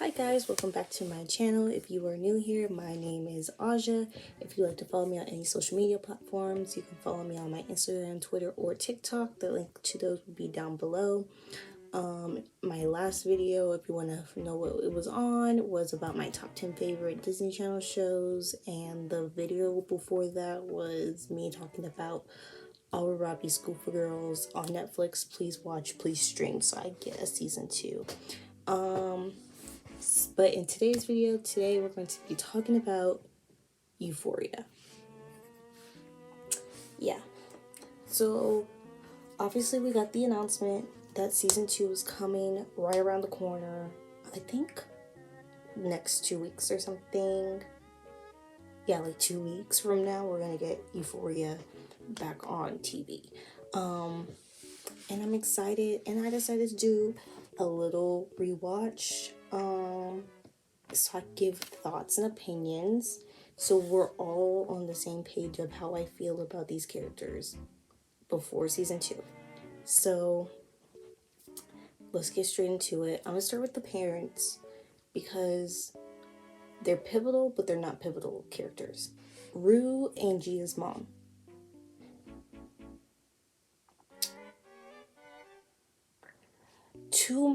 Hi guys, welcome back to my channel. If you are new here, my name is Aja. If you'd like to follow me on any social media platforms, you can follow me on my Instagram, Twitter, or TikTok. The link to those will be down below. My last video, if you want to know what it was on, was about my top 10 favorite Disney Channel shows, and the video before that was me talking about Our Robbie School for Girls on Netflix. Please watch, please stream so I get a season 2. But in today's video, we're going to be talking about Euphoria. Yeah. So, obviously we got the announcement that season 2 is coming right around the corner. I think next 2 weeks or something. Yeah, like 2 weeks from now, we're going to get Euphoria back on TV. And I'm excited, and I decided to do a little rewatch. So I give thoughts and opinions, so we're all on the same page of how I feel about these characters before season 2. So let's get straight into it. I'm gonna start with the parents because they're pivotal, but they're not pivotal characters. Rue and Gia's mom. To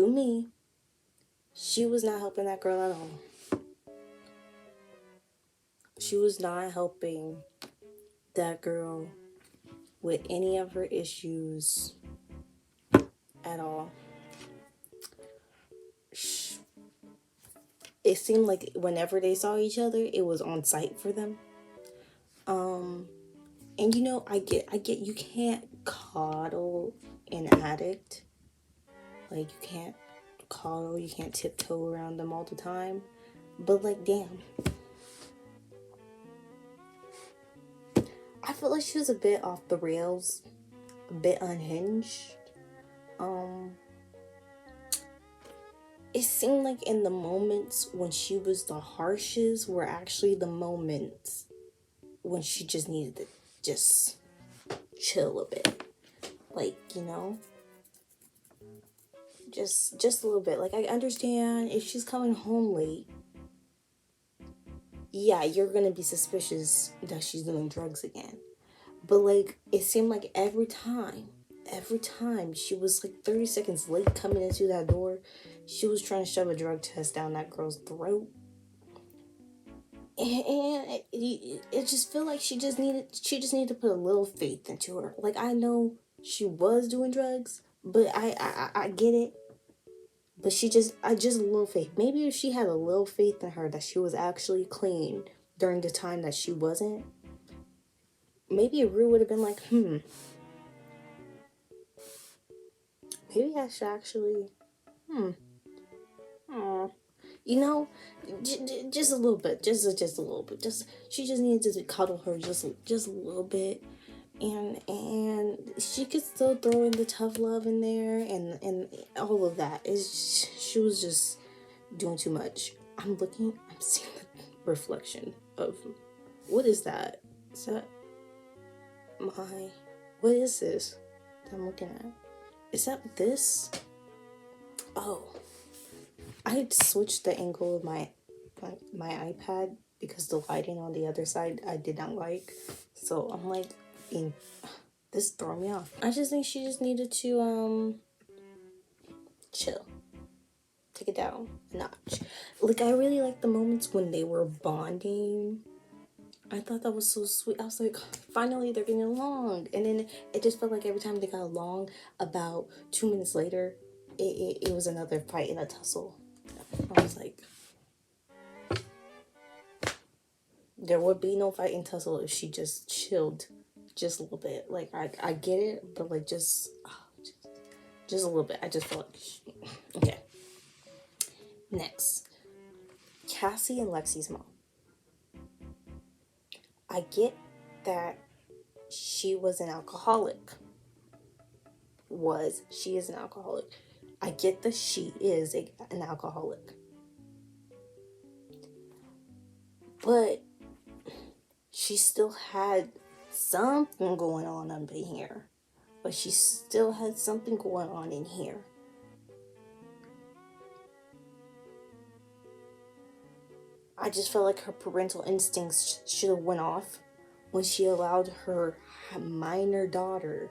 me, she was not helping that girl at all. She was not helping that girl with any of her issues at all. It seemed like whenever they saw each other, it was on sight for them. And you know, I get you can't coddle an addict. Like, you can't coddle, you can't tiptoe around them all the time. But like, damn. I felt like she was a bit off the rails, a bit unhinged. It seemed like in the moments when she was the harshest were actually the moments when she just needed to just chill a bit. Like, you know, just a little bit. Like, I understand if she's coming home late, yeah, you're gonna be suspicious that she's doing drugs again. But like, it seemed like every time she was like 30 seconds late coming into that door, she was trying to shove a drug test down that girl's throat. And it just felt like she just needed to put a little faith into her. Like, I know she was doing drugs, but I get it. But I just a little faith. Maybe if she had a little faith in her that she was actually clean during the time that she wasn't, maybe Rue would have been like, maybe I should actually, you know, just a little bit, just a little bit. She just needed to cuddle her just a little bit, and she could still throw in the tough love in there, and all of that. She was just doing too much. I'm seeing the reflection of, what is that? Is that what is this that I'm looking at? Is that this? Oh, I had switched the angle of my iPad because the lighting on the other side I did not like. So I'm like, this threw me off. I just think she just needed to chill. Take it down a notch. Like, I really like the moments when they were bonding. I thought that was so sweet. I was like, finally they're getting along. And then it just felt like every time they got along, about 2 minutes later, it was another fight and a tussle. I was like, there would be no fight and tussle if she just chilled just a little bit. Like, I get it, but like, just a little bit. I just felt like, okay. Next, Cassie and Lexi's mom. I get that she was an alcoholic. She is an alcoholic. I get that she is an alcoholic. But she still had something going on up in here. But she still had something going on in here. I just felt like her parental instincts should have went off when she allowed her minor daughter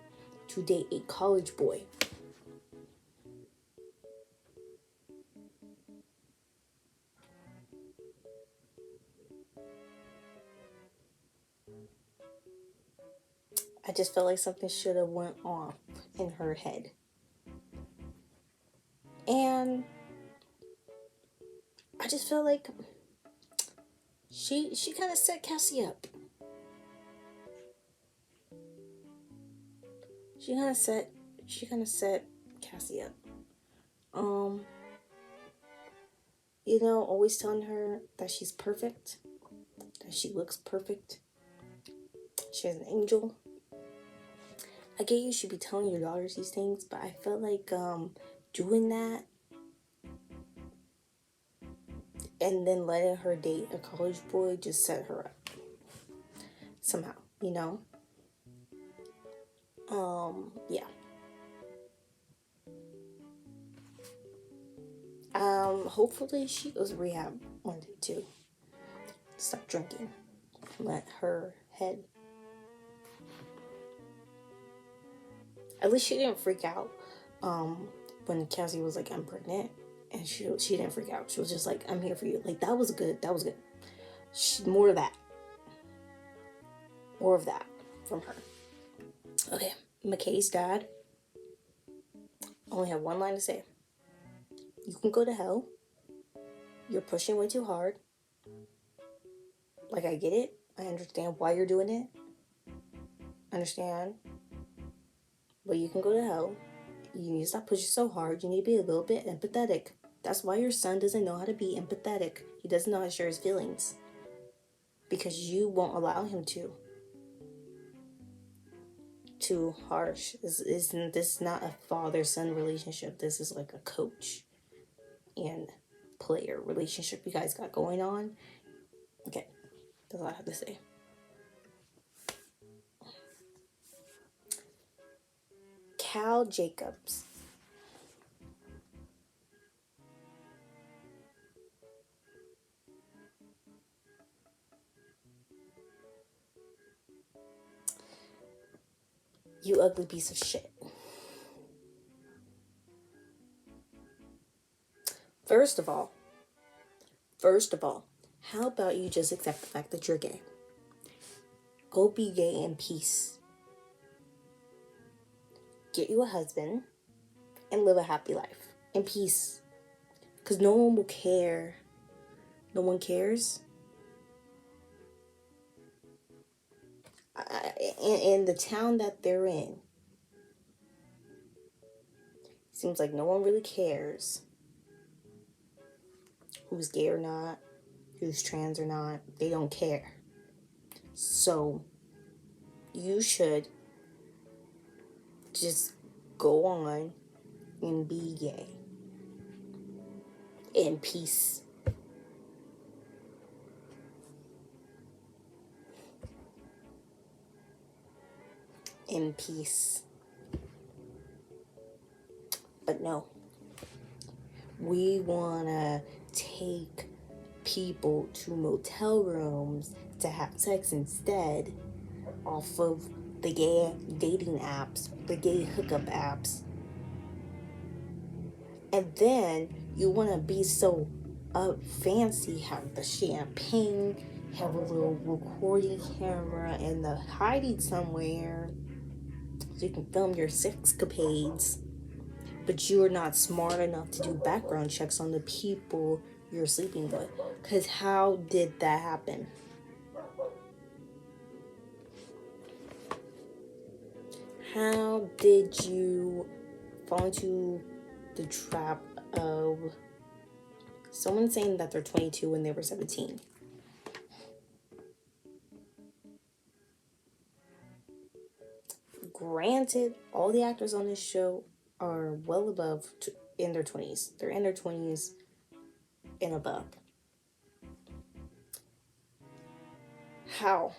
to date a college boy. I just felt like something should have went off in her head. And I just felt like she kind of set Cassie up. She kind of set Cassie up. Always telling her that she's perfect, that she looks perfect, she has an angel. I get you should be telling your daughters these things, but I felt like doing that and then letting her date a college boy just set her up somehow, yeah. Hopefully she goes to rehab one day too. Stop drinking. Let her head. At least she didn't freak out when Cassie was like, I'm pregnant. And she didn't freak out. She was just like, I'm here for you. Like, that was good. More of that. More of that from her. Okay. McKay's dad only had one line to say. You can go to hell. You're pushing way too hard. Like, I get it. I understand why you're doing it. Understand. But you can go to hell. You need to stop pushing so hard. You need to be a little bit empathetic. That's why your son doesn't know how to be empathetic. He doesn't know how to share his feelings. Because you won't allow him to. Too harsh. This is not a father-son relationship. This is like a coach and player relationship you guys got going on. Okay. That's all I have to say. Cal Jacobs. You ugly piece of shit. First of all, how about you just accept the fact that you're gay? Go be gay in peace. Get you a husband and live a happy life in peace. Because no one will care. No one cares. In the town that they're in, seems like no one really cares who's gay or not, who's trans or not. They don't care. So you should just go on and be gay in peace. In peace. But no, we want to take people to motel rooms to have sex instead off of the gay dating apps, the gay hookup apps. And then you want to be so fancy, have the champagne, have a little recording camera and the hiding somewhere so you can film your sexcapades. But you're not smart enough to do background checks on the people you're sleeping with. Because how did that happen? How did you fall into the trap of someone saying that they're 22 when they were 17? Granted, all the actors on this show are well above in their 20s. They're in their 20s and above. How?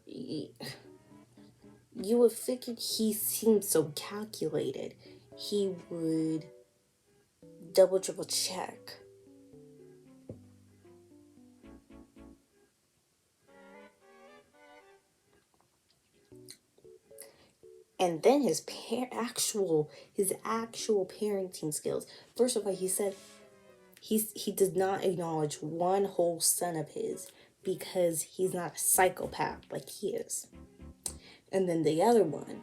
You would figure he seemed so calculated. He would double, triple check. And then his actual parenting skills. First of all, he said he did not acknowledge one whole son of his because he's not a psychopath like he is. And then the other one,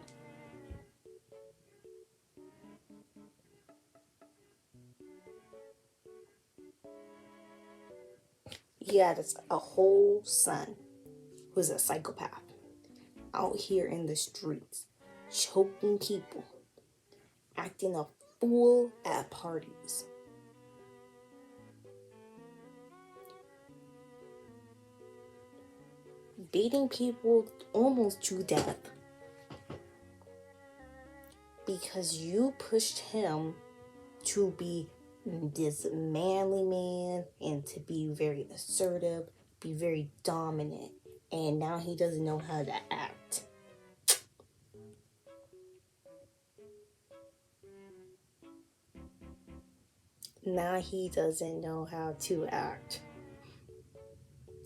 he had a whole son who's a psychopath out here in the streets, choking people, acting a fool at parties. Beating people almost to death because you pushed him to be this manly man and to be very assertive, be very dominant, and now he doesn't know how to act. Now he doesn't know how to act.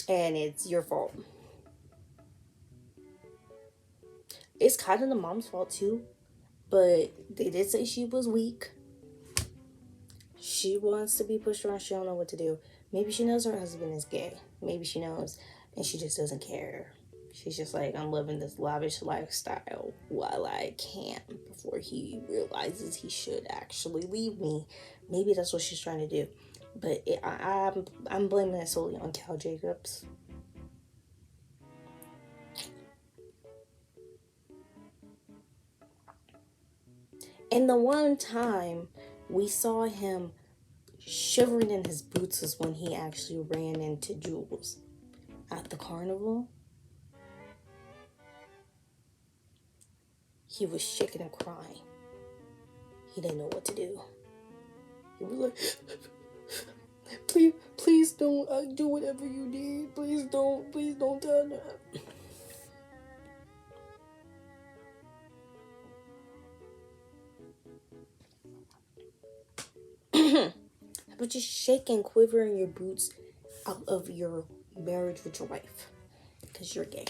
And it's your fault. It's kind of the mom's fault too, but they did say she was weak. She wants to be pushed around. She don't know what to do. Maybe she knows her husband is gay. Maybe she knows, and she just doesn't care. She's just like, I'm living this lavish lifestyle while I can before he realizes he should actually leave me. Maybe that's what she's trying to do. But I'm blaming it solely on Cal Jacobs. And the one time we saw him shivering in his boots was when he actually ran into Jules at the carnival. He was shaking and crying. He didn't know what to do. He was like, please don't do whatever you did. Please don't tell that. But just shake and quiver in your boots out of your marriage with your wife because you're gay.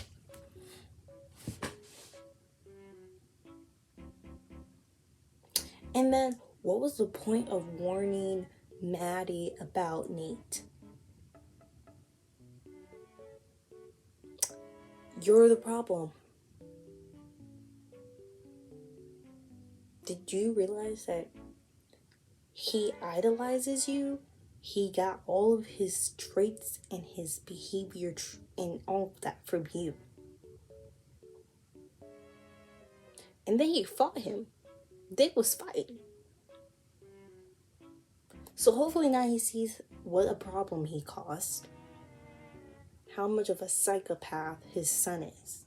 And then, what was the point of warning Maddie about Nate? You're the problem. Did you realize that he idolizes you? He got all of his traits and his behavior and all of that from you. And then he fought him. They was fighting. So hopefully now he sees what a problem he caused. How much of a psychopath his son is.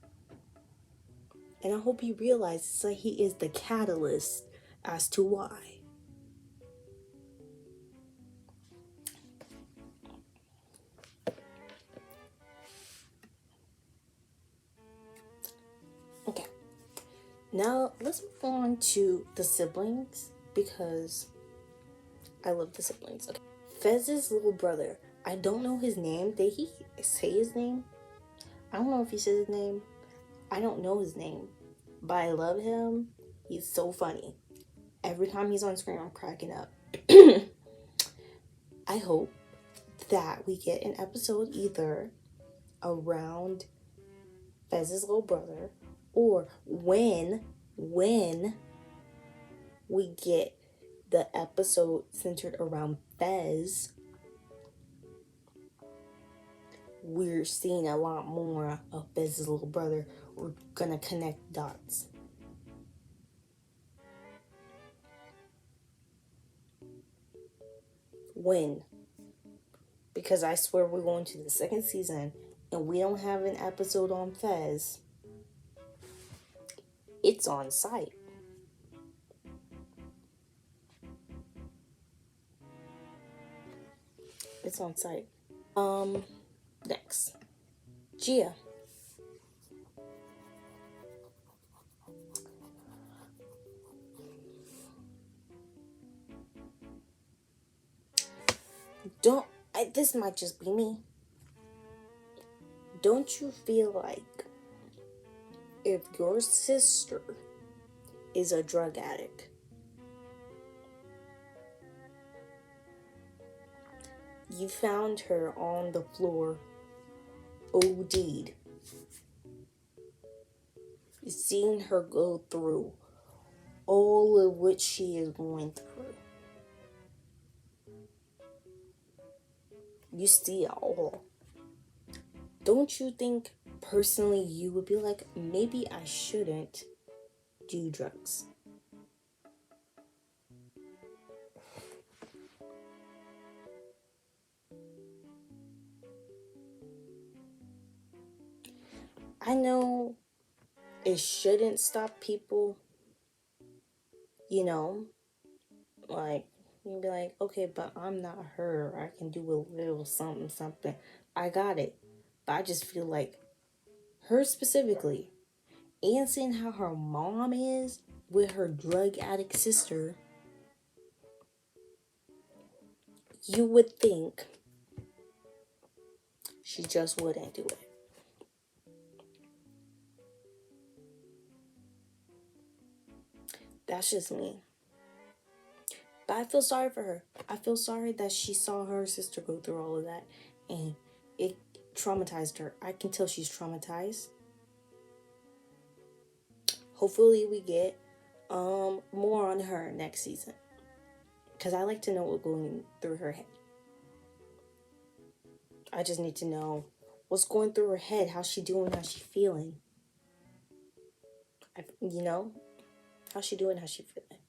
And I hope he realizes that he is the catalyst as to why. Okay. Now let's move on to the siblings because I love the siblings. Okay. Fez's little brother. I don't know his name. Did he say his name? I don't know if he said his name. I don't know his name. But I love him. He's so funny. Every time he's on screen, I'm cracking up. I hope that we get an episode either around Fez's little brother or when we get the episode centered around Fez, we're seeing a lot more of Fez's little brother. We're gonna connect dots. When? Because I swear we're going to the second season and we don't have an episode on Fez. It's on site. It's on site. Next. Gia. This might just be me. Don't you feel like if your sister is a drug addict. You found her on the floor, OD'd. You've seen her go through all of what she is going through. You see it all. Don't you think personally you would be like, maybe I shouldn't do drugs? I know it shouldn't stop people, you know, like, you'd be like, okay, but I'm not her. I can do a little something, something. I got it. But I just feel like her specifically, and seeing how her mom is with her drug addict sister, you would think she just wouldn't do it. That's just me. But I feel sorry for her. I feel sorry that she saw her sister go through all of that and it traumatized her. I can tell she's traumatized. Hopefully we get more on her next season. Cause I like to know what's going through her head. I just need to know what's going through her head, how's she doing, how's she feeling. You know, how's she doing, how's she feeling.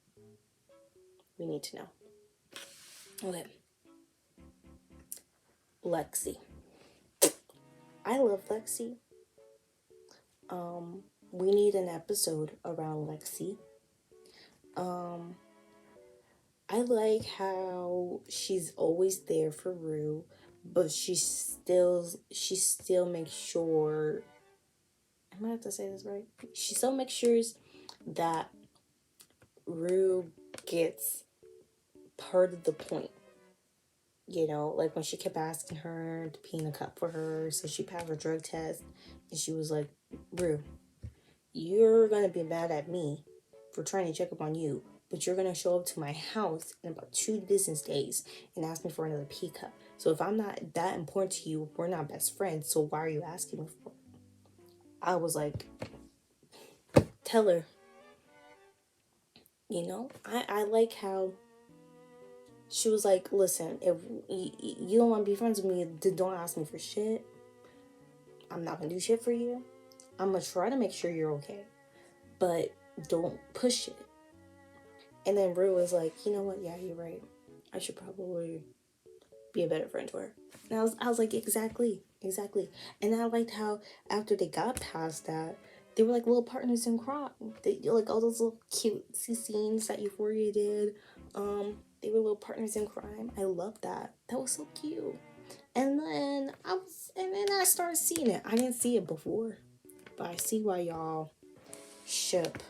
We need to know. Okay. Lexi. I love Lexi. We need an episode around Lexi. I like how she's always there for Rue, but she still makes sure. I'm gonna have to say this right. She still makes sure that Rue gets part of the point. You know, like when she kept asking her to pee in a cup for her so she passed her drug test, and she was like, Rue, you're gonna be mad at me for trying to check up on you, but you're gonna show up to my house in about 2 business days and ask me for another pee cup. So if I'm not that important to you, we're not best friends, so why are you asking me for it? I was like, tell her. You know, I like how she was like, listen, if you don't want to be friends with me, then don't ask me for shit. I'm not gonna do shit for you. I'm gonna try to make sure you're okay, but don't push it. And then Rue was like, you know what? Yeah, you're right. I should probably be a better friend to her. And I was like, exactly. And I liked how after they got past that, they were like little partners in crime. They like all those little cutesy scenes that Euphoria did. They were little partners in crime. I love that. That was so cute. And then I started seeing it. I didn't see it before, but I see why y'all ship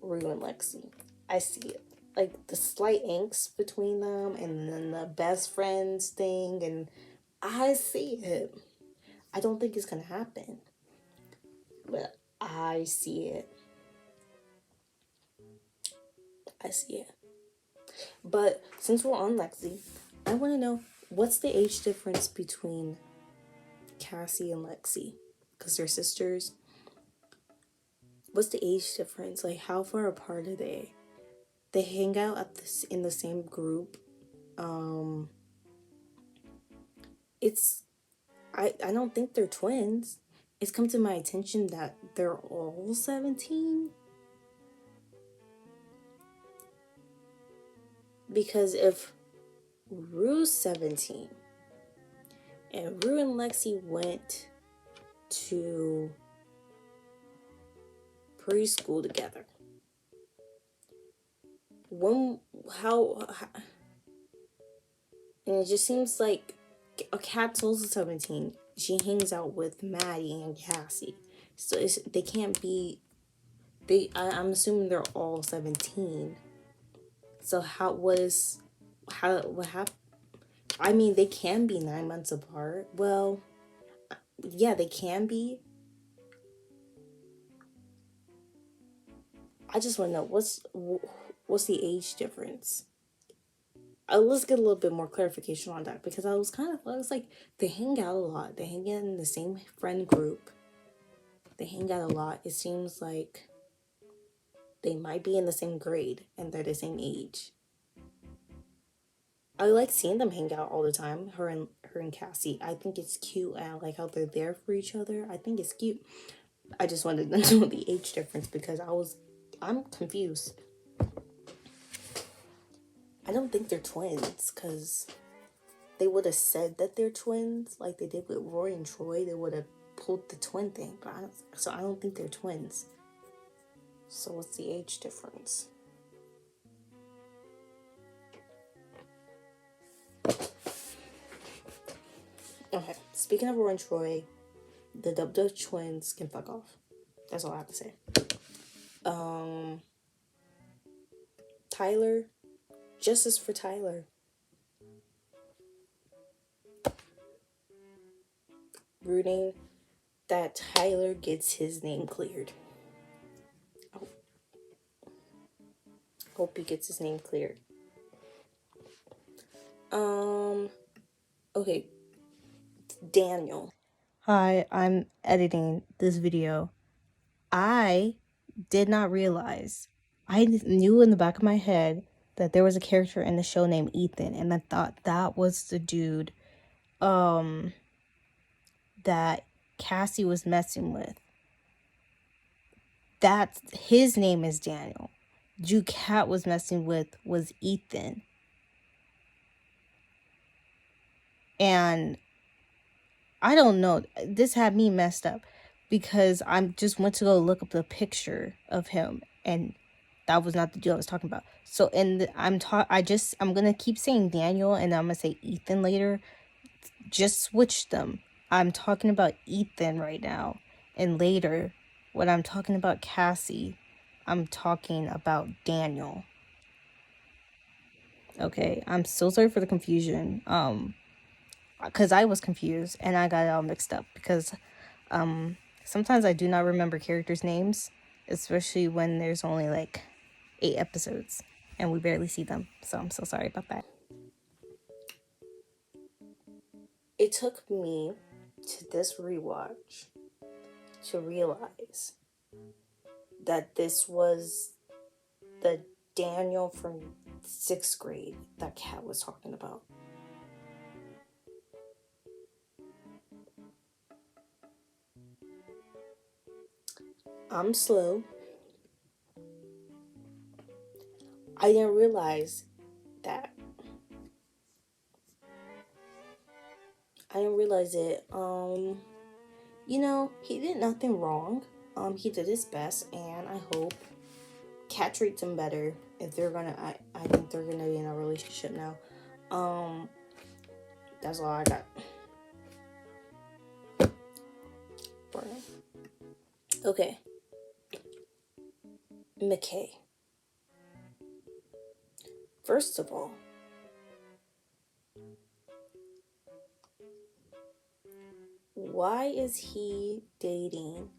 Rue and Lexi. I see it. Like the slight angst between them and then the best friends thing, and I see it. I don't think it's gonna happen, but I see it. I see it. But since we're on Lexi, I want to know what's the age difference between Cassie and Lexi? Because they're sisters. What's the age difference? Like, how far apart are they? They hang out at this in the same group. It's I don't think they're twins. It's come to my attention that they're all 17. Because if Rue's 17 and Rue and Lexi went to preschool together, when how and it just seems like a Cat's also 17. She hangs out with Maddie and Cassie, so they can't be. I'm assuming they're all 17. So what happened? I mean, they can be 9 months apart. Well, yeah, they can be. I just want to know what's the age difference. Let's get a little bit more clarification on that, because I was like, they hang out a lot. They hang out in the same friend group. They hang out a lot. It seems like they might be in the same grade and they're the same age. I like seeing them hang out all the time. Her and Cassie. I think it's cute, and I like how they're there for each other. I think it's cute. I just wanted to know the age difference because I'm confused. I don't think they're twins, because they would have said that they're twins like they did with Roy and Troy. They would have pulled the twin thing, but I don't think they're twins. So what's the age difference? Okay, speaking of Roy and Troy, the Dub twins can fuck off. That's all I have to say. Tyler, justice for Tyler. Rooting that Tyler gets his name cleared. Hope he gets his name cleared. Okay. Daniel. Hi, I'm editing this video. I did not realize. I knew in the back of my head that there was a character in the show named Ethan, and I thought that was the dude that Cassie was messing with. That's his name is Daniel. Dude Cat was messing with was Ethan. And I don't know. This had me messed up because I just went to go look up the picture of him, and that was not the dude I was talking about. So, I'm gonna keep saying Daniel, and I'm gonna say Ethan later. Just switch them. I'm talking about Ethan right now, and later, when I'm talking about Cassie, I'm talking about Daniel. Okay, I'm so sorry for the confusion. Because I was confused and I got it all mixed up because sometimes I do not remember characters' names, especially when there's only like 8 episodes and we barely see them. So I'm so sorry about that. It took me to this rewatch to realize that this was the Daniel from 6th grade that Kat was talking about. I'm slow. I didn't realize that. I didn't realize it. He did nothing wrong. He did his best, and I hope Kat treats him better. If they're gonna, I think they're gonna be in a relationship now. That's all I got. Okay. McKay. First of all, why is he dating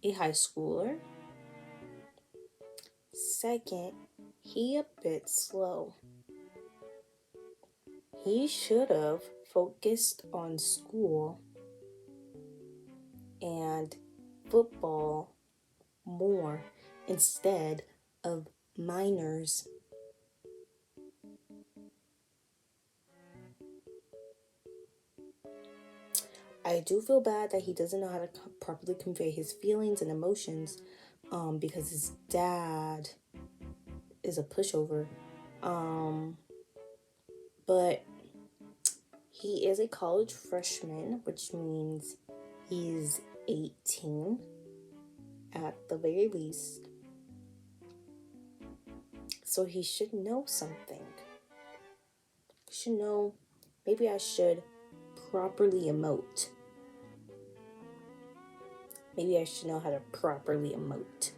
a high schooler? Second, he a bit slow. He should have focused on school and football more instead of minors. I do feel bad that he doesn't know how to properly convey his feelings and emotions because his dad is a pushover. But he is a college freshman, which means he's 18 at the very least. So he should know something. He should know, maybe I should properly emote. Maybe I should know how to properly emote.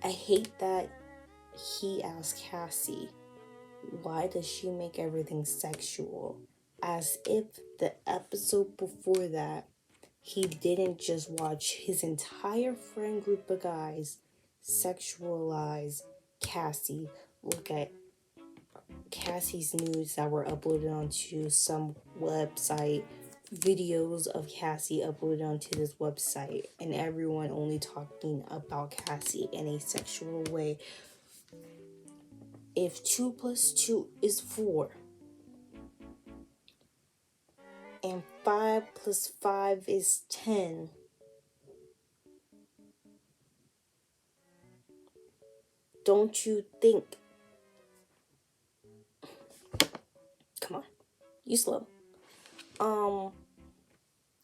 I hate that he asked Cassie, why does she make everything sexual? As if the episode before that, he didn't just watch his entire friend group of guys sexualize Cassie, look at Cassie's nudes that were uploaded onto some website, videos of Cassie uploaded onto this website, and everyone only talking about Cassie in a sexual way. If 2 plus 2 is 4, and 5 plus 5 is 10, don't you think? Come on, you slow.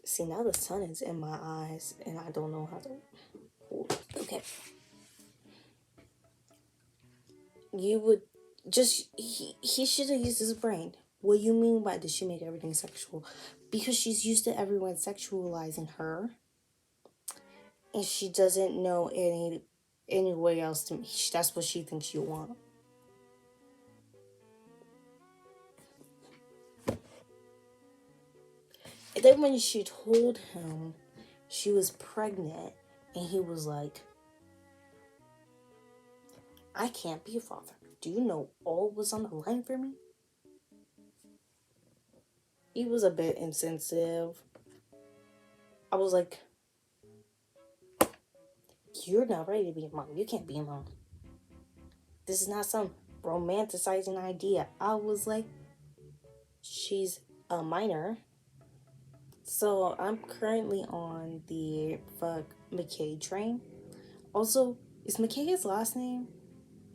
See, now the sun is in my eyes, and I don't know how to hold it. Okay. You would just, he should have used his brain. What do you mean by does she make everything sexual? Because she's used to everyone sexualizing her, and she doesn't know any way else to. That's what she thinks you want. And then when she told him she was pregnant, and he was like, "I can't be a father. Do you know all was on the line for me?" He was a bit insensitive. I was like, "You're not ready to be a mom. You can't be a mom. This is not some romanticizing idea." I was like, she's a minor. So I'm currently on the fuck McKay train. Also, is McKay his last name?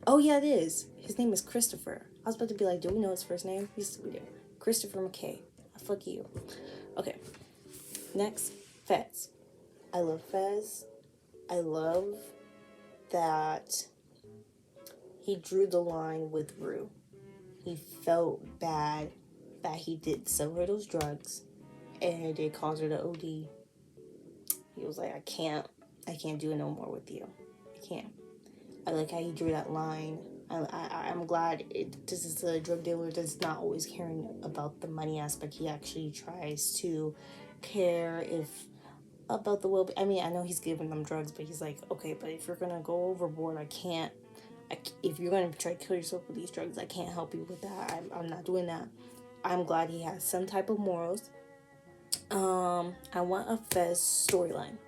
Oh yeah, it is. His name is Christopher. I was about to be like, do we know his first name? Yes, we do. Christopher McKay. Fuck you. Okay. Next, Fez. I love Fez. I love that he drew the line with Rue. He felt bad that he did sell her those drugs and it caused her to OD. He was like, I can't do it no more with you. I can't. I like how he drew that line. I'm glad this is a drug dealer that's not always caring about the money aspect. He actually tries to care about the well. I mean, I know he's giving them drugs, but he's like, okay, but if you're gonna go overboard, I can't. If you're gonna try to kill yourself with these drugs, I can't help you with that. I'm not doing that. I'm glad he has some type of morals. I want a Fez storyline,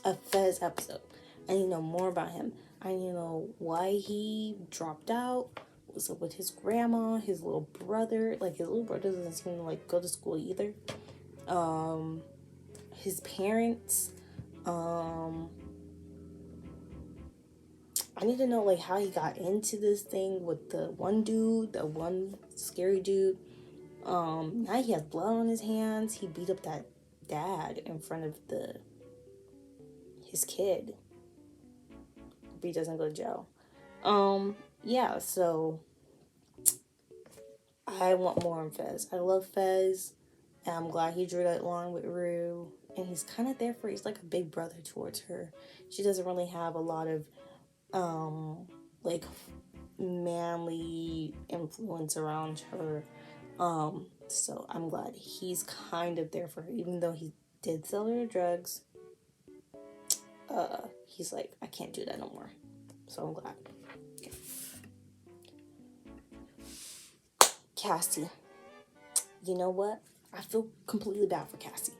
a Fez episode. I need to know more about him. I need to know why he dropped out. What's up with his grandma, his little brother? Like his little brother doesn't seem to like go to school either. His parents. I need to know like how he got into this thing with the one dude, the one scary dude. Now he has blood on his hands. He beat up that dad in front of his kid. But he doesn't go to jail. Yeah, so I want more on Fez. I love Fez, and I'm glad he drew that line with Rue. And he's kind of there for, he's like a big brother towards her. She doesn't really have a lot of, like, manly influence around her. So I'm glad he's kind of there for her, even though he did sell her drugs. He's like, I can't do that no more. So I'm glad. Okay. Cassie. You know what? I feel completely bad for Cassie.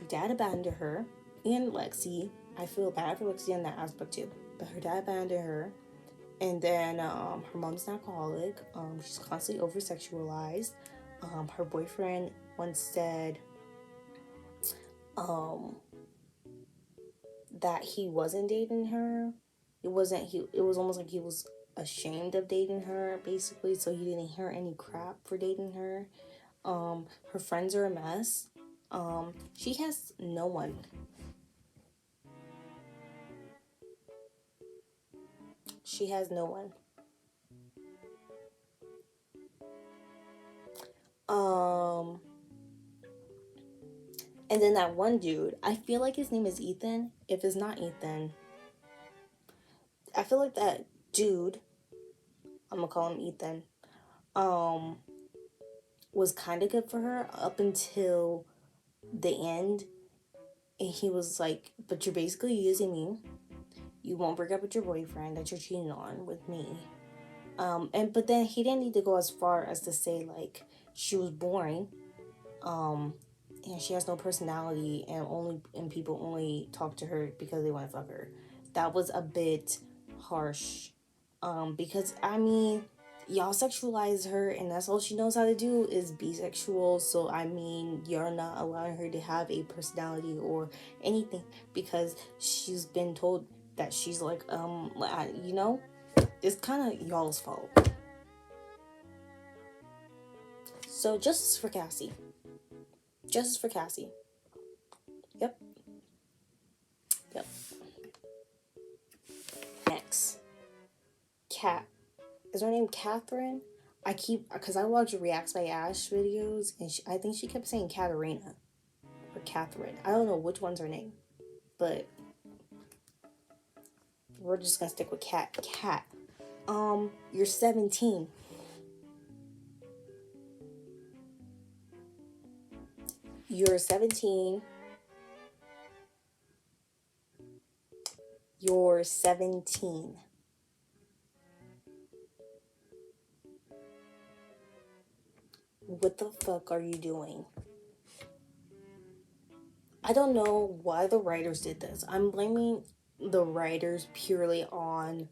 Her dad abandoned her, and Lexi. I feel bad for Lexi in that aspect too. But her dad abandoned her, and then her mom's an alcoholic. She's constantly over sexualized. Her boyfriend once said that he wasn't dating her. It wasn't he. It was almost like he was ashamed of dating her, basically. So he didn't hear any crap for dating her. Her friends are a mess. She has no one. She has no one. And then that one dude, I feel like his name is Ethan. If it's not Ethan, I feel like that dude, I'm gonna call him Ethan, was kind of good for her up until the end, and he was like, but you're basically using me. You won't break up with your boyfriend that you're cheating on with me. But then he didn't need to go as far as to say like she was boring, um, and she has no personality, and people only talk to her because they want to fuck her. That was a bit harsh, because I mean, y'all sexualize her, and that's all she knows how to do is be sexual. So I mean, you're not allowing her to have a personality or anything because she's been told that she's like, you know, it's kind of y'all's fault. So justice for Cassie. Justice for Cassie. Yep. Yep. Next, Cat. Is her name Catherine? Because I watch Reacts by Ash videos, and I think she kept saying Katarina or Catherine. I don't know which one's her name, but we're just gonna stick with Cat. Cat. You're 17. You're 17. You're 17. What the fuck are you doing? I don't know why the writers did this. I'm blaming the writers purely on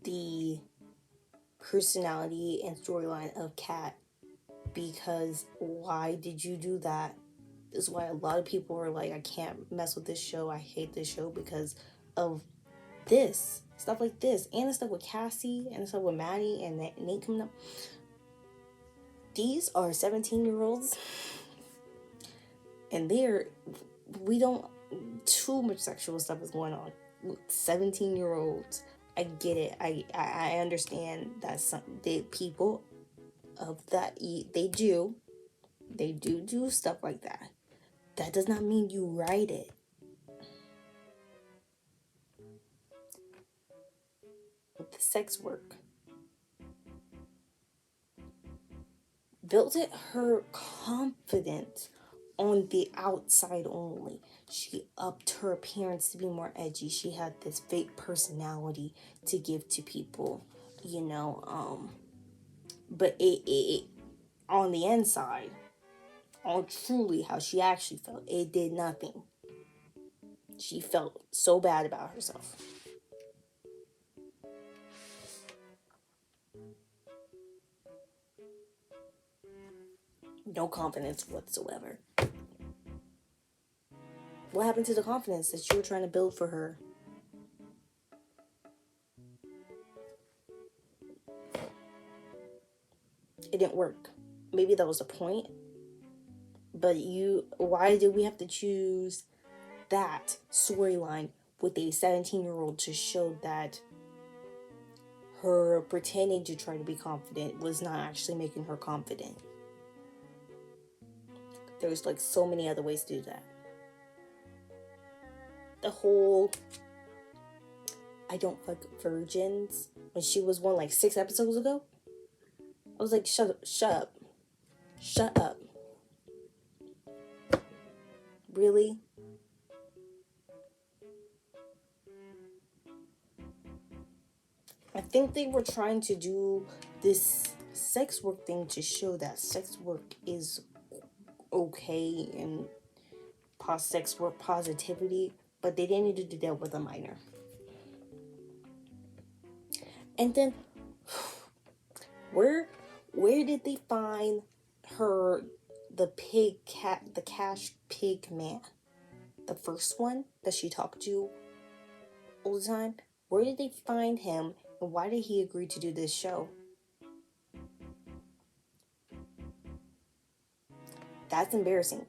the personality and storyline of Kat, because why did you do that? This is why a lot of people are like, I can't mess with this show. I hate this show because of this stuff like this, and the stuff with Cassie and the stuff with Maddie and Nate coming up. These are 17-year-olds, and we don't, too much sexual stuff is going on. 17-year-olds. I get it. I understand that people of that they do stuff like that. That does not mean you write it. With the sex work, built it her confidence on the outside only. She upped her appearance to be more edgy. She had this fake personality to give to people, you know. But it on the inside, on truly how she actually felt, it did nothing. She felt so bad about herself. No confidence whatsoever. What happened to the confidence that you were trying to build for her? It didn't work. Maybe that was the point. But why did we have to choose that storyline with a 17-year-old to show that her pretending to try to be confident was not actually making her confident? There's like so many other ways to do that. The whole I don't fuck virgins, when she was one like 6 episodes ago, I was like, shut up. Shut up. Really? I think they were trying to do this sex work thing to show that sex work is okay and sex work positivity, but they didn't need to do that with a minor. And then where did they find her, the cash pig man, the first one that she talked to all the time? Where did they find him, and why did he agree to do this show? That's embarrassing.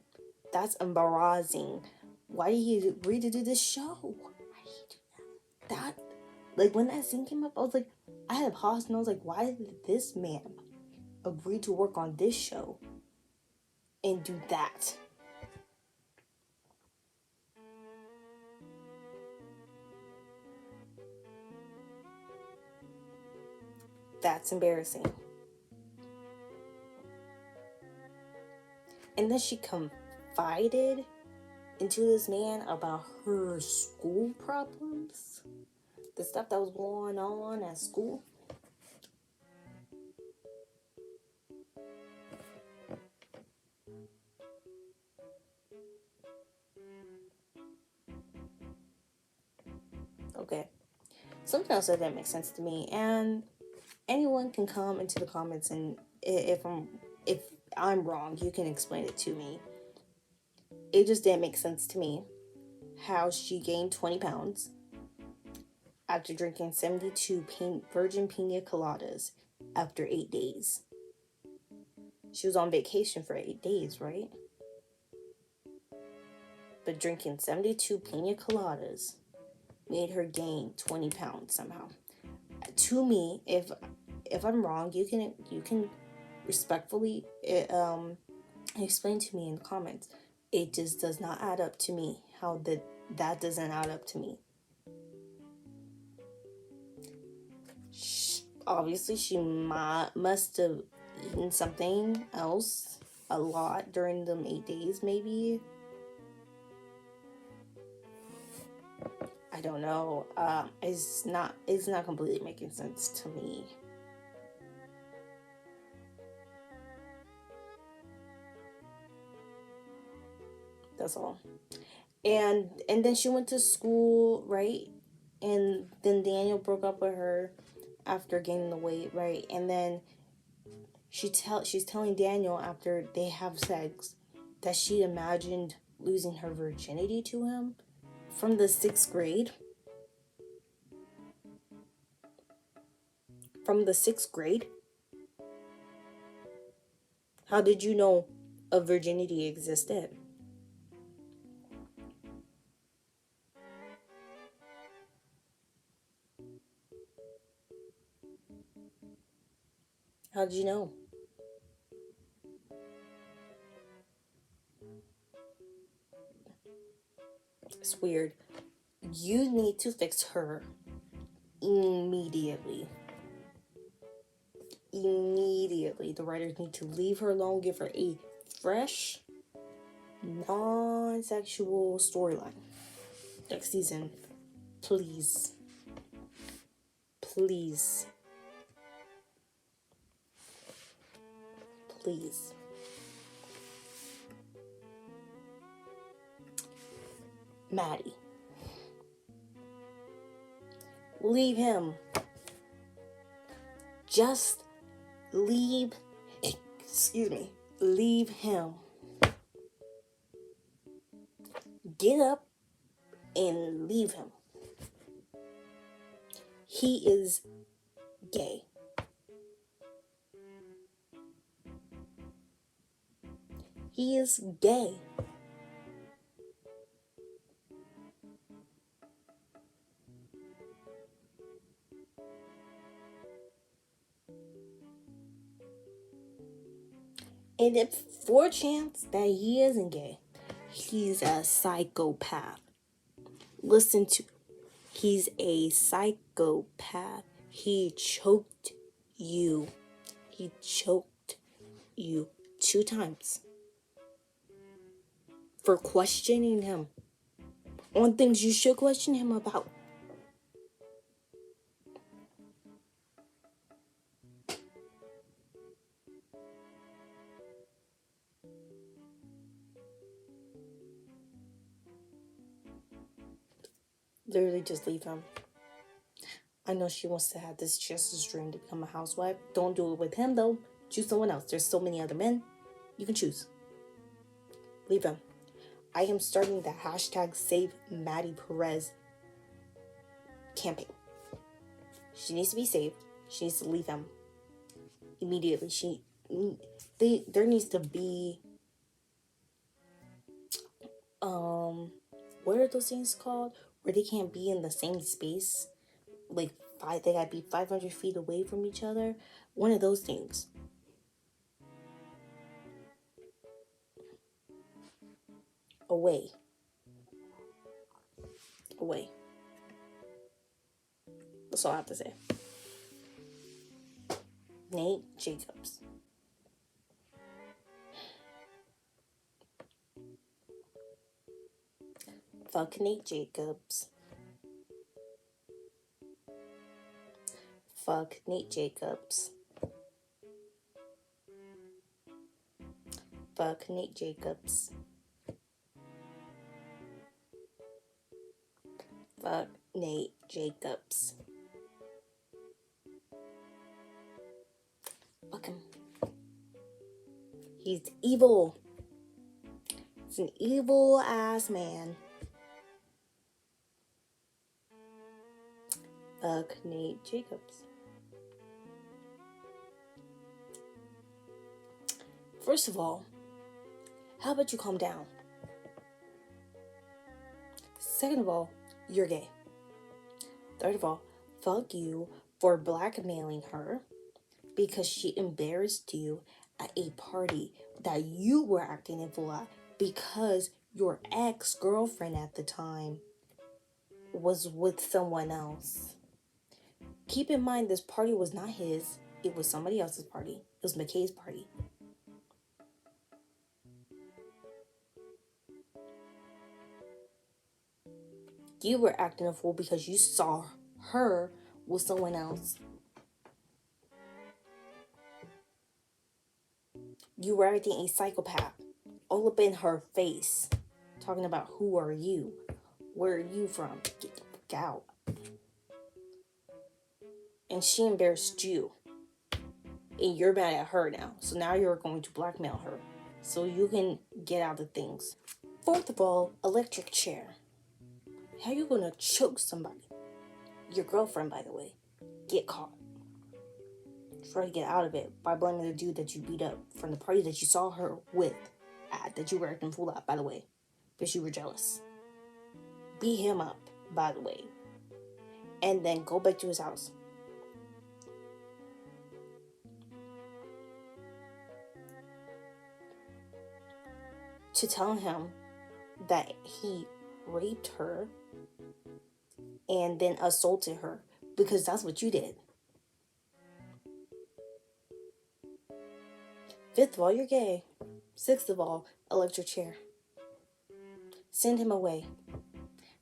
That's embarrassing. Why did he agree to do this show? Why did he do that? Like, when that scene came up, I was like, I had a pause and I was like, why did this man agree to work on this show and do that? That's embarrassing. And then she confided into this man about her school problems, the stuff that was going on at school. Okay, something else that didn't make sense to me, and anyone can come into the comments, and if I'm wrong, you can explain it to me. It just didn't make sense to me how she gained 20 pounds after drinking 72 virgin pina coladas after 8 days. She was on vacation for 8 days, right? But drinking 72 pina coladas made her gain 20 pounds somehow. To me, if I'm wrong, you can respectfully explain to me in the comments. It just does not add up to me. How that doesn't add up to me. Obviously, she must have eaten something else a lot during them 8 days, maybe. I don't know. It's not completely making sense to me. That's all. And then she went to school, right? And then Daniel broke up with her after gaining the weight, right? And then she's telling Daniel after they have sex that she imagined losing her virginity to him from the 6th grade. From the 6th grade? How did you know a virginity existed? How did you know? It's weird. You need to fix her immediately. Immediately. The writers need to leave her alone, give her a fresh, non-sexual storyline next season. Please. Please. Please. Maddie. Leave him. Just leave. Excuse me. Leave him. Get up and leave him. He is gay. He is gay. And if for a chance that he isn't gay, he's a psychopath. Listen to, he's a psychopath. He choked you. He choked you 2 times for questioning him on things you should question him about. Literally just leave him. I know she wants to have this Chester's dream to become a housewife. Don't do it with him though. Choose someone else. There's so many other men you can choose. Leave him. I am starting the hashtag Save Maddie Perez campaign. She needs to be saved. She needs to leave him immediately. There needs to be what are those things called? Where they can't be in the same space. Like they gotta be 500 feet away from each other. One of those things. Away. That's all I have to say. Nate Jacobs. Fuck Nate Jacobs. Fuck Nate Jacobs. Fuck Nate Jacobs. Fuck Nate Jacobs. Fuck him. He's evil. He's an evil ass man. Fuck Nate Jacobs. First of all, how about you calm down? Second of all, you're gay. Third of all, fuck you for blackmailing her because she embarrassed you at a party that you were acting a fool at because your ex-girlfriend at the time was with someone else. Keep in mind, this party was not his. It was somebody else's party. It was McKay's party. You were acting a fool because you saw her with someone else. You were acting a psychopath all up in her face, talking about who are you? Where are you from? Get the fuck out. And she embarrassed you. And you're mad at her now. So now you're going to blackmail her so you can get out of things. Fourth of all, electric chair. How you gonna choke somebody? Your girlfriend, by the way. Get caught. Try to get out of it by blaming the dude that you beat up from the party that you saw her with that you were acting fool at, by the way. Because you were jealous. Beat him up, by the way. And then go back to his house. To tell him that he raped her and then assaulted her. Because that's what you did. Fifth of all, you're gay. Sixth of all, electric chair. Send him away.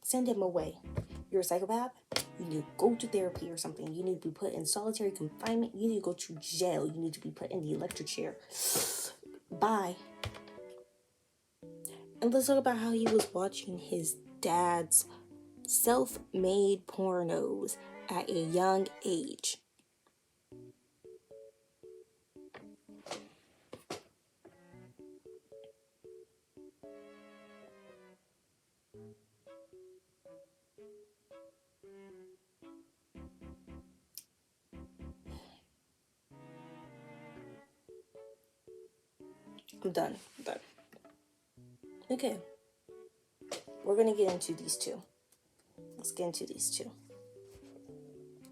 Send him away. You're a psychopath. You need to go to therapy or something. You need to be put in solitary confinement. You need to go to jail. You need to be put in the electric chair. Bye. And let's talk about how he was watching his dad's self-made pornos at a young age. I'm done. Okay. We're going to get into these two. Let's get into these two.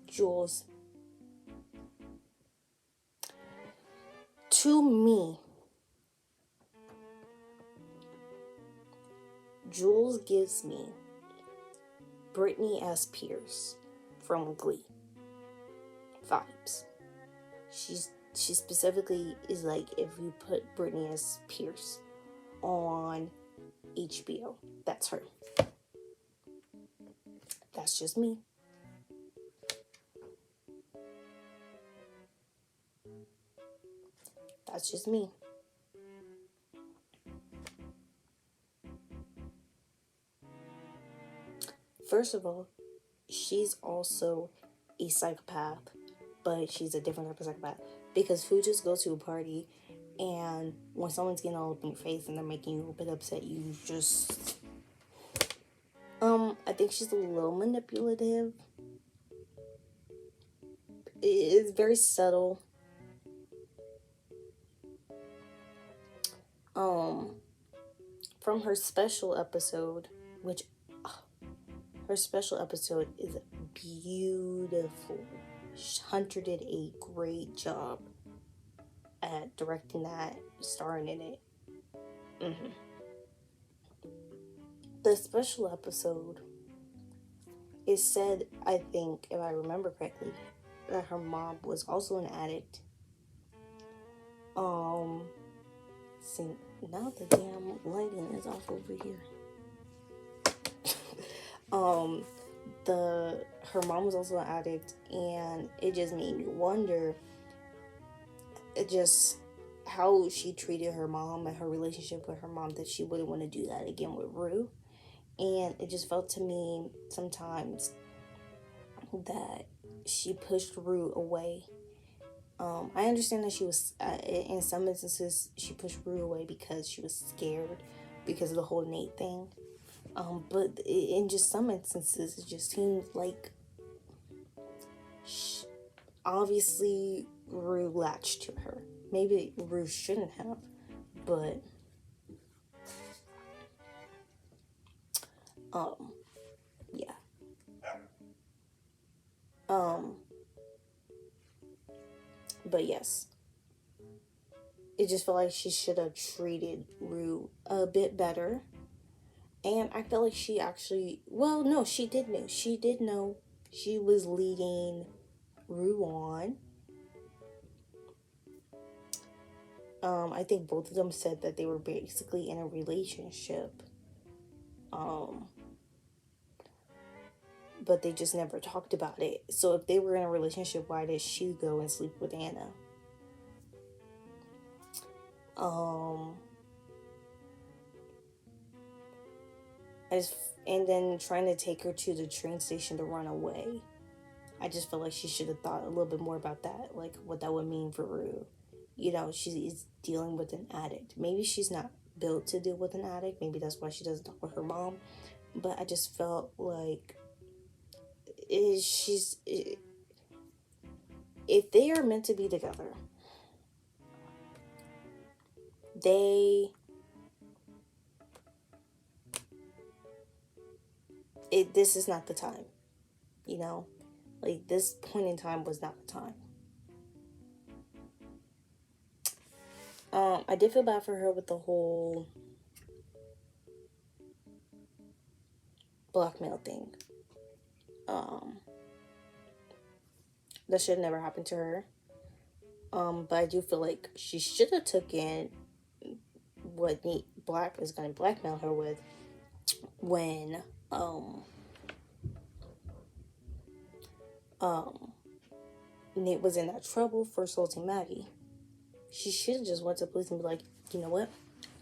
Jules. To me, Jules gives me Britney S. Pierce from Glee vibes. She specifically is like if you put Britney S. Pierce on HBO, that's her. That's just me. That's just me. First of all, she's also a psychopath, but she's a different type of psychopath. Because who just goes to a party and when someone's getting all up in your face and they're making you a bit upset, you just... I think she's a little manipulative. It's very subtle. From her special episode, which her special episode is beautiful. Hunter did a great job at directing that, starring in it. The special episode is said, I think, if I remember correctly, that her mom was also an addict. See, now the damn lighting is off over here. Um, her mom was also an addict, and it just made me wonder, it just how she treated her mom and her relationship with her mom, that she wouldn't want to do that again with Rue. And it just felt to me sometimes that she pushed Rue away. I understand that she was, in some instances, she pushed Rue away because she was scared because of the whole Nate thing. But in just some instances, it just seemed like she, obviously Rue latched to her. Maybe Rue shouldn't have, but um, yeah. Um, but yes, it just felt like she should have treated Rue a bit better. And I felt like she actually, well, no, she did know. She did know she was leading Rue on. I think both of them said that they were basically in a relationship. Um, but they just never talked about it. So if they were in a relationship, why did she go and sleep with Anna? Um, I just, and then trying to take her to the train station to run away. I just felt like she should have thought a little bit more about that, like what that would mean for Rue. You know, she is dealing with an addict. Maybe she's not built to deal with an addict. Maybe that's why she doesn't talk with her mom. But I just felt like, if they are meant to be together, they this is not the time. You know, like this point in time was not the time. I did feel bad for her with the whole blackmail thing. Um, that should never happen to her. But I do feel like she should have taken what Nate Black is going to blackmail her with when um Nate was in that trouble for assaulting Maggie. She should have just went to police and be like, you know what?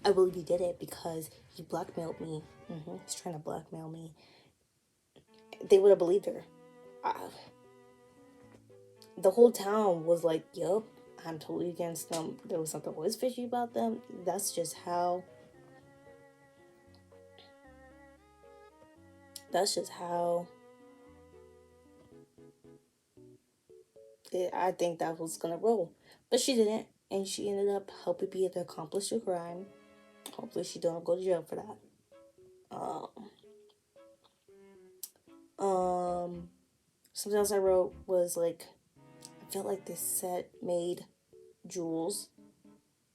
I believe he did it because he blackmailed me. He's trying to blackmail me. They would have believed her. The whole town was like, yup, I'm totally against them. There was something always fishy about them. That's just how. That's just how. I think that was gonna roll, but she didn't, and she ended up helping people to accomplish the crime. Hopefully, she don't go to jail for that. Um, Something else I wrote was like, I felt like this set made Jules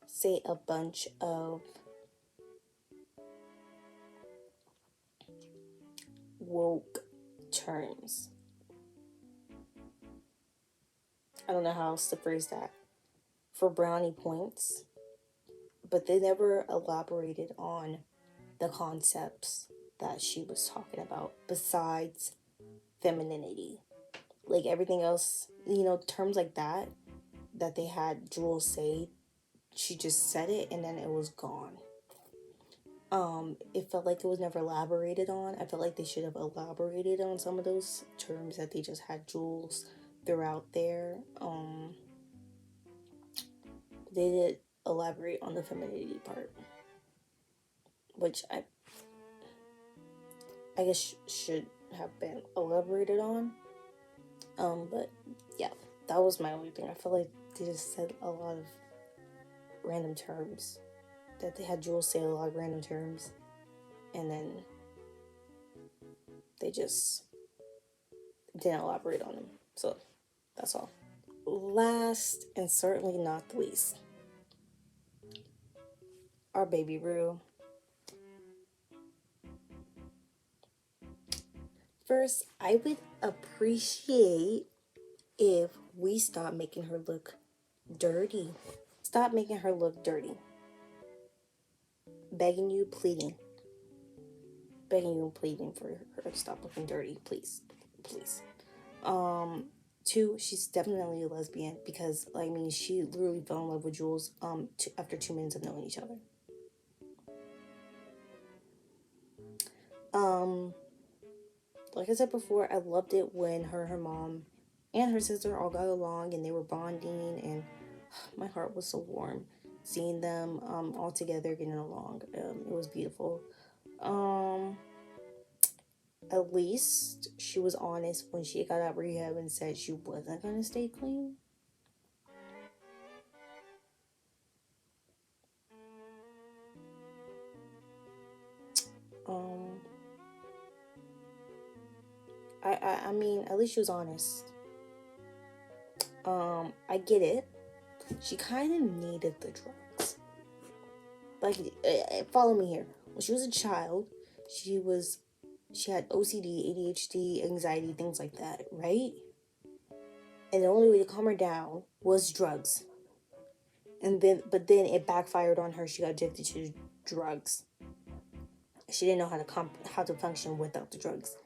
say a bunch of woke terms. I don't know how else to phrase that. For brownie points, but they never elaborated on the concepts that she was talking about besides femininity. Like everything else, terms like that they had Jules say, she just said it and then it was gone. It felt like it was never elaborated on. I felt like they should have elaborated on some of those terms that they just had Jules throughout there. They did elaborate on the femininity part, which I guess should have been elaborated on. But yeah, that was my only thing. I felt like they just said a lot of random terms. That they had Jules say a lot of random terms, and then they just didn't elaborate on them. So that's all. Last and certainly not the least, our baby Rue. First, I would appreciate if we stop making her look dirty. Stop making her look dirty. Begging you, pleading. begging you and pleading for her to stop looking dirty, please, please. Two, she's definitely a lesbian because I mean she literally fell in love with Jules after 2 minutes of knowing each other. Um, like I said before, I loved it when her mom and her sister all got along and they were bonding, and my heart was so warm seeing them all together getting along. It was beautiful. Um, at least she was honest when she got out of rehab and said she wasn't gonna stay clean. Um, I mean, at least she was honest. I get it. She kind of needed the drugs. Like, follow me here. When she was a child, she was she had OCD, ADHD, anxiety, things like that, right? And the only way to calm her down was drugs. But then it backfired on her. She got addicted to drugs. She didn't know how to function without the drugs.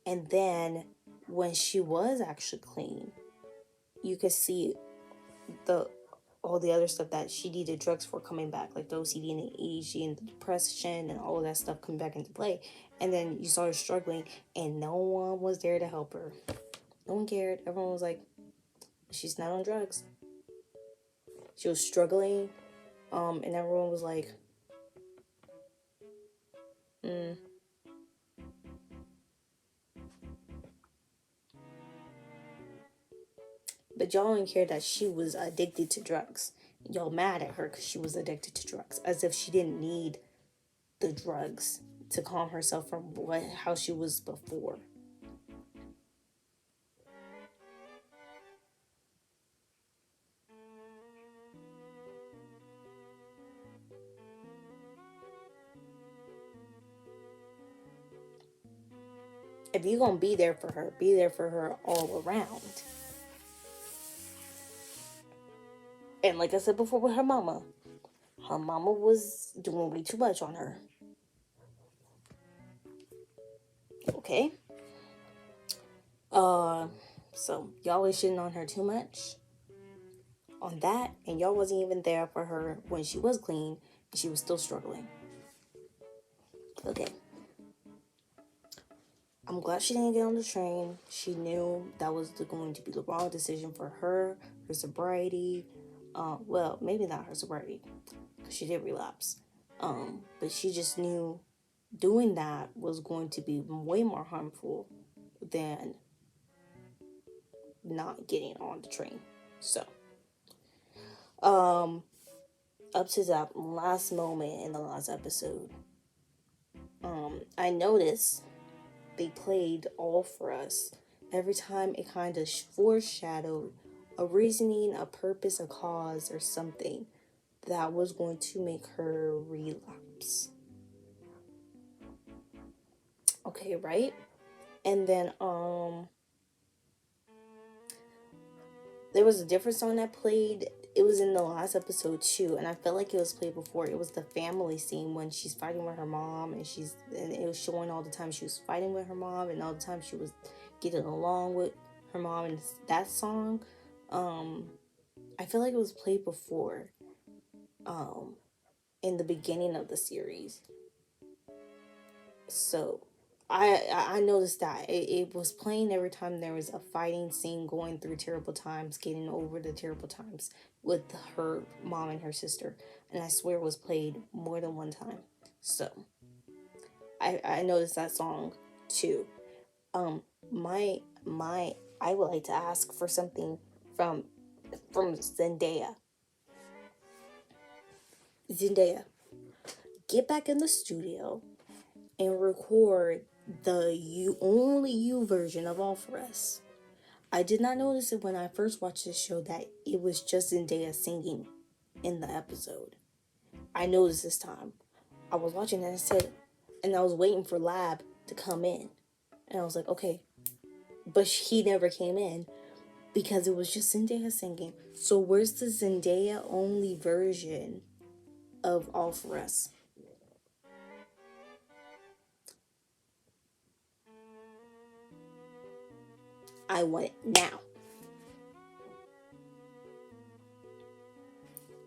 And then when she was actually clean, you could see the all the other stuff that she needed drugs for coming back, like the OCD and the ADHD and the depression and all of that stuff coming back into play. And then you saw her struggling, and no one was there to help her. No one cared. Everyone was like, "She's not on drugs." She was struggling, and everyone was like, mm. But y'all didn't care that she was addicted to drugs. Y'all mad at her because she was addicted to drugs, as if she didn't need the drugs to calm herself from how she was before. If you're gonna be there for her all around. And like I said before with her mama was doing way too much on her. Okay? Uh so y'all was shitting on her too much on that, and y'all wasn't even there for her when she was clean and she was still struggling. Okay. I'm glad she didn't get on the train. She knew that was going to be the wrong decision for her sobriety. Well, maybe not her sobriety, because she did relapse. But she just knew doing that was going to be way more harmful than not getting on the train. So, um, up to that last moment in the last episode, I noticed they played All For Us. Every time it kind of foreshadowed a reasoning, a purpose, a cause, or something that was going to make her relapse. Okay, right? And then there was a different song that played. It was in the last episode too, and I felt like it was played before. It was the family scene when she's fighting with her mom, and it was showing all the time she was fighting with her mom, and all the time she was getting along with her mom. And that song, I feel like it was played before, in the beginning of the series. So I noticed that it was playing every time there was a fighting scene, going through terrible times, getting over the terrible times with her mom and her sister, and I swear it was played more than one time. So I noticed that song too. Um, my I would like to ask for something from Zendaya. Zendaya, get back in the studio and record the you version of All For Us. I did not notice it when I first watched this show that it was just Zendaya singing in the episode. I noticed this time. I was watching and I was waiting for Lab to come in. And I was like, okay. But he never came in because it was just Zendaya singing. So where's the Zendaya only version of All For Us? I want it now.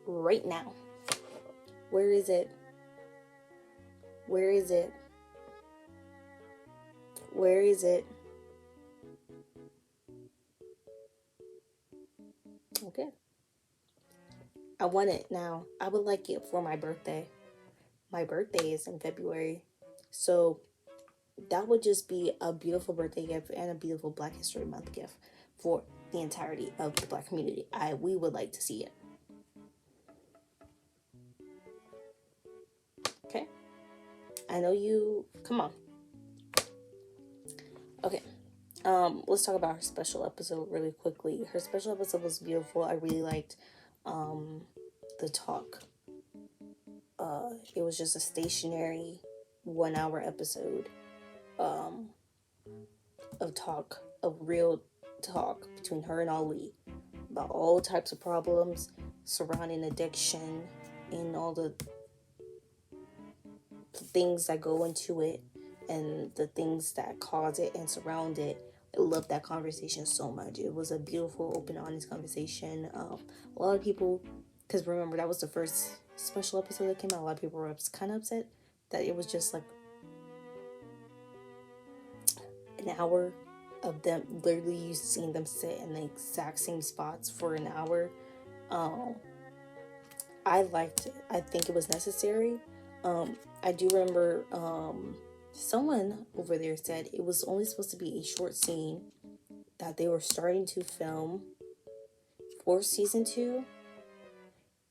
Right now. Where is it? Where is it? Where is it? Okay. I want it now. I would like it for my birthday. My birthday is in February. So that would just be a beautiful birthday gift and a beautiful Black History Month gift for the entirety of the Black community. We would like to see it. Okay? I know you. Come on. Okay. Let's talk about her special episode really quickly. Her special episode was beautiful. I really liked the talk. It was just a stationary 1 hour episode of talk, of real talk between her and Ali about all types of problems surrounding addiction and all the things that go into it and the things that cause it and surround it. I love that conversation so much. It was a beautiful, open, honest conversation. A lot of people, because remember that was the first special episode that came out, a lot of people were kind of upset that it was just like an hour of them, literally you seeing them sit in the exact same spots for an hour. I liked it. I think it was necessary. I do remember someone over there said it was only supposed to be a short scene that they were starting to film for season 2.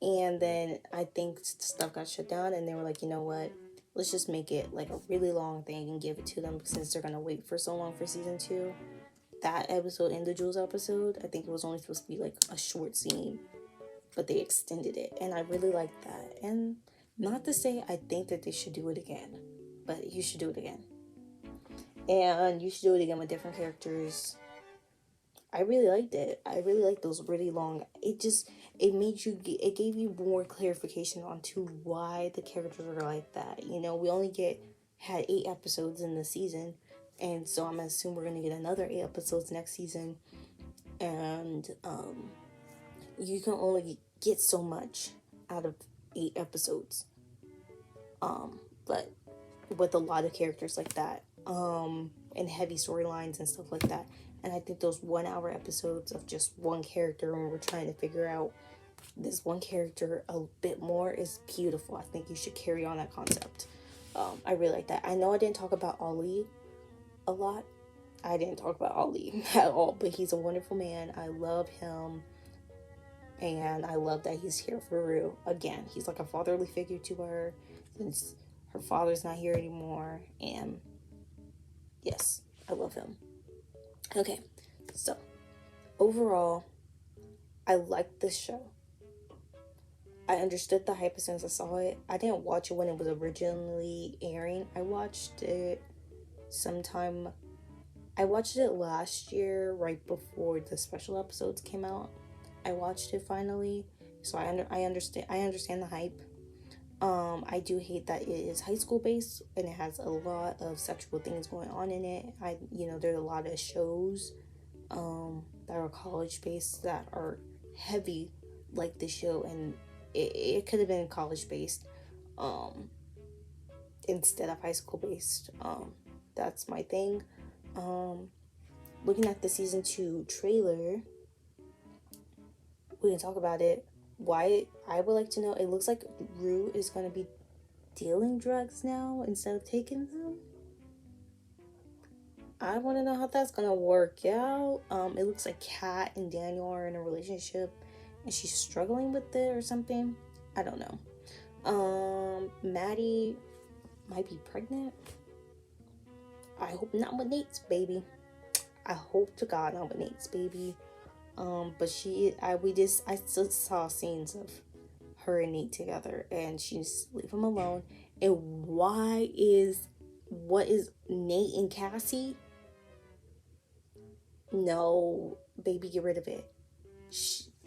And then I think stuff got shut down and they were like, you know what? Let's just make it like a really long thing and give it to them since they're going to wait for so long for season 2. That episode and the Jules episode, I think it was only supposed to be like a short scene, but they extended it. And I really liked that. And not to say I think that they should do it again, but you should do it again. And you should do it again with different characters. I really liked it. I really liked those really long. It made you, it gave you more clarification onto why the characters are like that. You know, we only had 8 episodes in the season, and so I'm assuming we're gonna get another 8 episodes next season. And you can only get so much out of 8 episodes. But with a lot of characters like that, and heavy storylines and stuff like that. And I think those 1 hour episodes of just one character and we're trying to figure out this one character a bit more is beautiful. I think you should carry on that concept. I really like that. I know I didn't talk about Ali a lot. I didn't talk about Ali at all, but he's a wonderful man. I love him. And I love that he's here for Rue again. He's like a fatherly figure to her since her father's not here anymore. And yes, I love him. Okay, so overall, I liked this show. I understood the hype as soon as I saw it. I didn't watch it when it was originally airing. I watched it sometime. I watched it last year, right before the special episodes came out. I watched it finally, so I understand the hype. I do hate that it is high school based and it has a lot of sexual things going on in it. There's a lot of shows that are college based that are heavy like this show, and it could have been college based instead of high school based. That's my thing. Looking at the season 2 trailer, we can talk about it. Why I would like to know, it looks like Rue is going to be dealing drugs now instead of taking them. I want to know how that's going to work out. It looks like Kat and Daniel are in a relationship and she's struggling with it or something. I don't know. Maddie might be pregnant. I hope not with Nate's baby. I hope to God not with Nate's baby. But I still saw scenes of her and Nate together, and she's leave him alone. And what is Nate and Cassie? No, baby, get rid of it.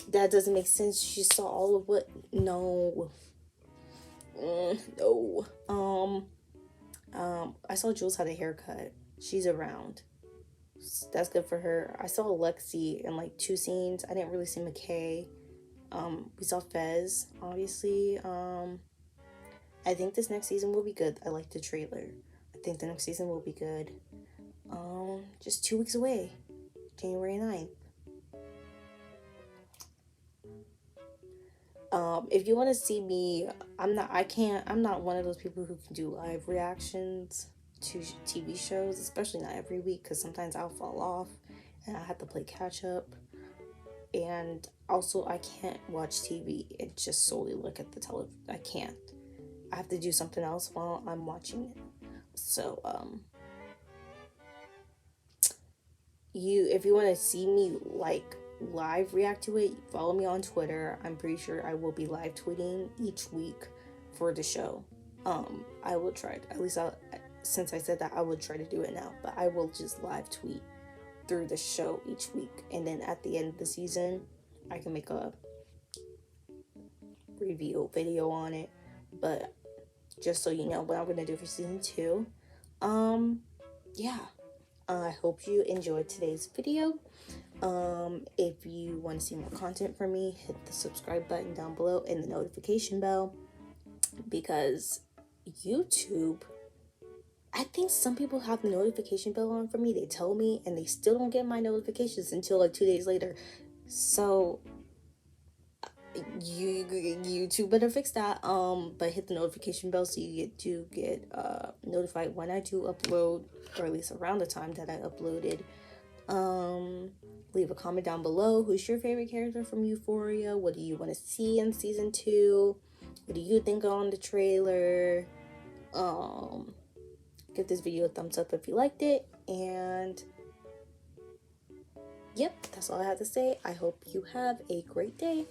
That doesn't make sense. She saw all of what? No. No. I saw Jules had a haircut. She's around. That's good for her. I saw Lexi in like 2 scenes. I didn't really see McKay. We saw Fez, obviously. I think this next season will be good. I like the trailer. I think the next season will be good. Just 2 weeks away, January 9th. If you want to see me, I'm not one of those people who can do live reactions to TV shows, especially not every week, because sometimes I'll fall off and I have to play catch up. And also, I can't watch TV and just solely look at the television. I can't. I have to do something else while I'm watching it. So, if you want to see me like live react to it, follow me on Twitter. I'm pretty sure I will be live tweeting each week for the show. I will try, at least since I said that, I will try to do it now, but I will just live tweet through the show each week, and then at the end of the season I can make a review video on it. But just so you know what I'm gonna do for season 2. Yeah, I hope you enjoyed today's video. If you want to see more content from me, hit the subscribe button down below and the notification bell, because YouTube, I think some people have the notification bell on for me. They tell me and they still don't get my notifications until like 2 days later. So YouTube better fix that. But hit the notification bell so you get notified when I do upload, or at least around the time that I uploaded. Leave a comment down below. Who's your favorite character from Euphoria? What do you want to see in season 2? What do you think on the trailer? Give this video a thumbs up if you liked it. And yep, that's all I have to say. I hope you have a great day.